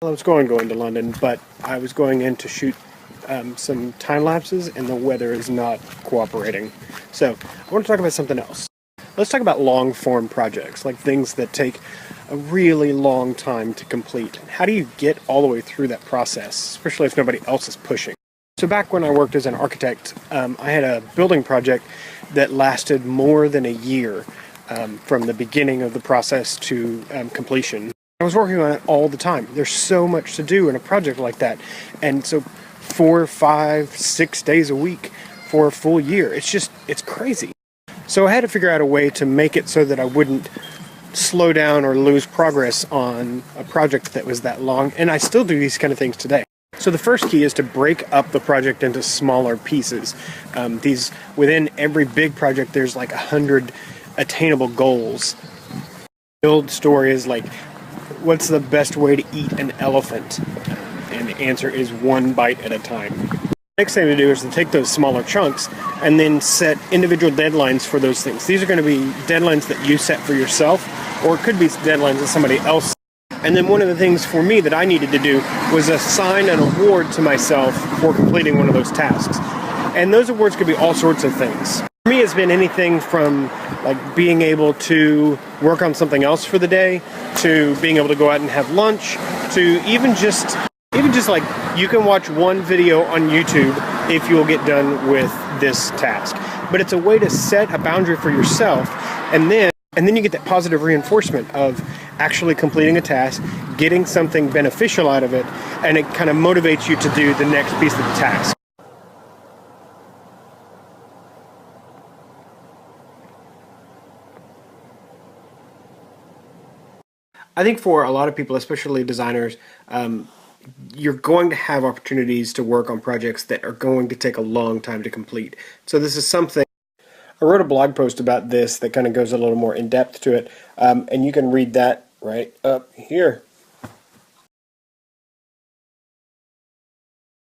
I was going to London, but I was going in to shoot some time lapses, and the weather is not cooperating. So I want to talk about something else. Let's talk about long form projects, like things that take a really long time to complete. How do you get all the way through that process, especially if nobody else is pushing? So back when I worked as an architect, I had a building project that lasted more than a year from the beginning of the process to completion. I was working on it all the time. There's so much to do in a project like that. And so 4, 5, 6 days a week for a full year, it's crazy. So I had to figure out a way to make it so that I wouldn't slow down or lose progress on a project that was that long. And I still do these kind of things today. So the first key is to break up the project into smaller pieces. Within every big project, there's like 100 attainable goals. Build stories like, what's the best way to eat an elephant? And the answer is 1 bite at a time. The next thing to do is to take those smaller chunks and then set individual deadlines for those things. These are going to be deadlines that you set for yourself, or it could be deadlines that somebody else set. And then one of the things for me that I needed to do was assign an award to myself for completing one of those tasks. And those awards could be all sorts of things. For me, it's been anything from like being able to work on something else for the day, to being able to go out and have lunch, to even just like you can watch one video on YouTube if you'll get done with this task. But it's a way to set a boundary for yourself, and then you get that positive reinforcement of actually completing a task, getting something beneficial out of it, and it kind of motivates you to do the next piece of the task. I think for a lot of people, especially designers, you're going to have opportunities to work on projects that are going to take a long time to complete. So this is something, I wrote a blog post about this that kind of goes a little more in depth to it, and you can read that right up here.